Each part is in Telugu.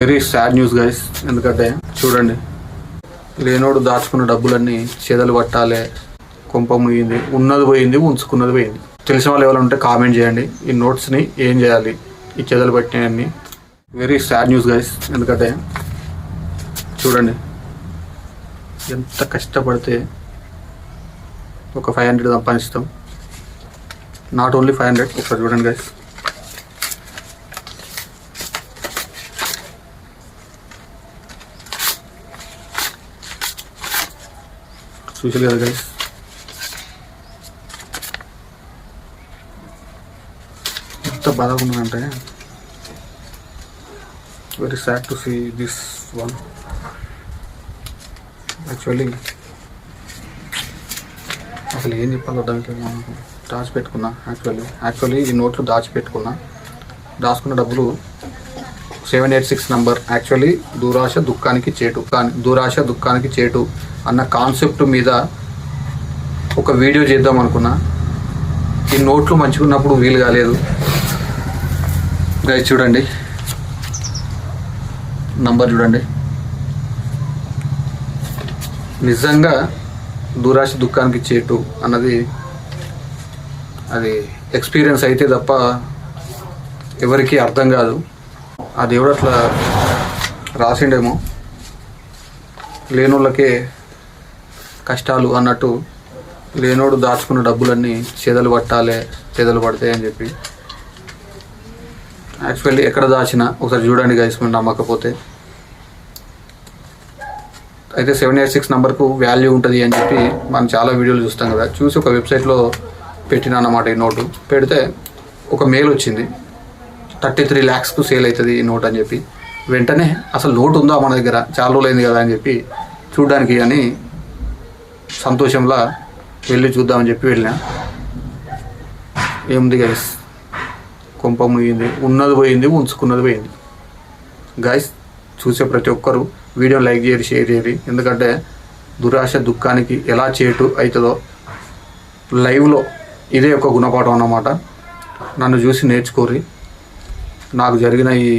Very sad news guys. ఎందుకంటే చూడండి, లేనోడు దాచుకున్న డబ్బులన్నీ చెదలు పట్టాలే, కొంప ముగింది, ఉన్నది పోయింది, ఉంచుకున్నది పోయింది. తెలిసిన వాళ్ళు ఎవరైనా ఉంటే కామెంట్ చేయండి. ఈ నోట్స్ని ఏం చేయాలి, ఈ చెదలు పట్టినవన్నీ. Very sad news guys. ఎందుకంటే చూడండి, ఎంత కష్టపడితే ఒక 500 సంపాదిస్తాం. Not only 500. ఒకసారి చూడండి గైస్. చూసారు కదా గైస్, ఎంత బాధగా ఉన్నదంటే very sad to see this one. Actually అసలు ఏం చెప్పాలో దానికి దాచిపెట్టుకున్నా. యాక్చువల్లీ ఈ నోట్లు దాచుకున్న డబ్బులు 786 నంబర్. యాక్చువల్లీ దురాశ దుఃఖానికి చేటు అన్న కాన్సెప్ట్ మీద ఒక వీడియో చేద్దాం అనుకున్నా. ఈ నోట్లు మంచిగా ఉన్నప్పుడు వీలు కాలేదు గైస్. చూడండి, నంబర్ చూడండి. నిజంగా దురాశ దుఃఖానికి చేటు అన్నది అది ఎక్స్పీరియన్స్ అయితే తప్ప ఎవరికి అర్థం కాదు. ఆ దేవుడు అట్లా రాసిండేమో, లేనోళ్ళకే కష్టాలు అన్నట్టు. లేనోడు దాచుకున్న డబ్బులన్నీ చెదలు పడతాయి అని చెప్పి. యాక్చువల్లీ ఎక్కడ దాచినా ఒకసారి చూడండి గైస్, మీరు నమ్మకపోతే. అయితే 786 నంబర్కు వాల్యూ ఉంటుంది అని చెప్పి మనం చాలా వీడియోలు చూస్తాం కదా. చూసి ఒక వెబ్సైట్లో పెట్టినా అన్నమాట. ఈ నోటు పెడితే ఒక మెయిల్ వచ్చింది, 33 lakhsకు సేల్ అవుతుంది ఈ నోట్ అని చెప్పి. వెంటనే అసలు నోటు ఉందా మన దగ్గర, చాలా రోజులు అయింది కదా అని చెప్పి చూడడానికి అని సంతోషంలా వెళ్ళి చూద్దామని చెప్పి వెళ్ళినా. ఏముంది గైస్, కొంప ముగింది, ఉన్నది పోయింది, ఉంచుకున్నది పోయింది. గైస్, చూసే ప్రతి ఒక్కరు వీడియో లైక్ చేయరు, షేర్ చేయరు. ఎందుకంటే దురాశ దుఃఖానికి ఎలా చేటు అవుతుందో లైవ్లో ఇదే ఒక గుణపాఠం అన్నమాట. నన్ను చూసి నేర్చుకోరి. నాకు జరిగిన ఈ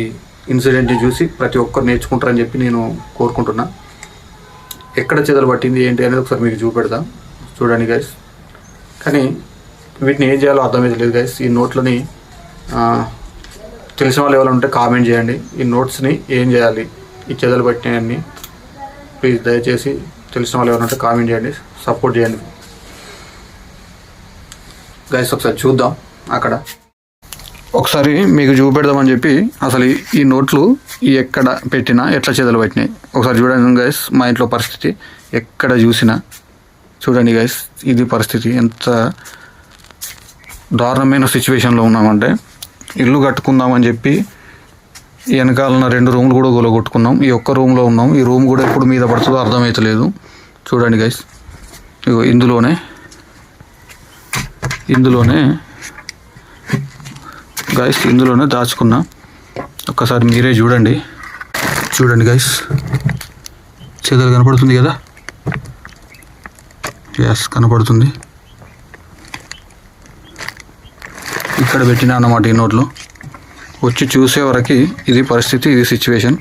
ఇన్సిడెంట్ని చూసి ప్రతి ఒక్కరు నేర్చుకుంటారని చెప్పి నేను కోరుకుంటున్నా. ఎక్కడ చెదలు పట్టింది ఏంటి అనేది ఒకసారి మీకు చూపెడతాం. చూడండి గైస్. కానీ వీటిని ఏం చేయాలో అర్థమైతే లేదు గైస్. ఈ నోట్లని తెలిసిన వాళ్ళు ఎవరైనా ఉంటే కామెంట్ చేయండి. ఈ నోట్స్ని ఏం చేయాలి, ఈ చెదలు పట్టినవన్నీ. ప్లీజ్ దయచేసి తెలిసిన వాళ్ళు ఎవరైనా ఉంటే కామెంట్ చేయండి, సపోర్ట్ చేయండి గైస్. ఒకసారి చూద్దాం. అక్కడ ఒకసారి మీకు చూపెడదామని చెప్పి అసలు ఈ నోట్లు ఎక్కడ పెట్టినా ఎట్లా చెదలు పట్టినాయి ఒకసారి చూడండి గైస్. మా ఇంట్లో పరిస్థితి ఎక్కడ చూసినా చూడండి గైస్. ఇది పరిస్థితి. ఎంత దారుణమైన సిచ్యువేషన్లో ఉన్నామంటే, ఇల్లు కట్టుకుందామని చెప్పి వెనకాలన్న 2 రూమ్లు కూడా గొలగొట్టుకున్నాం. ఈ ఒక్క రూమ్లో ఉన్నాం. ఈ రూమ్ కూడా ఎప్పుడు మీద పడుతుందో అర్థమవుతలేదు. చూడండి గైస్, ఇగో ఇందులోనే గైస్, ఇందులోనే దాచుకున్నా. ఒక్కసారి మీరే చూడండి గైస్. చెదలు కనపడుతుంది కదా. ఎస్, కనపడుతుంది. ఇక్కడ పెట్టినా అన్నమాట ఈ నోట్లో. వచ్చి చూసే వరకు ఇది పరిస్థితి, ఇది సిచ్యువేషన్.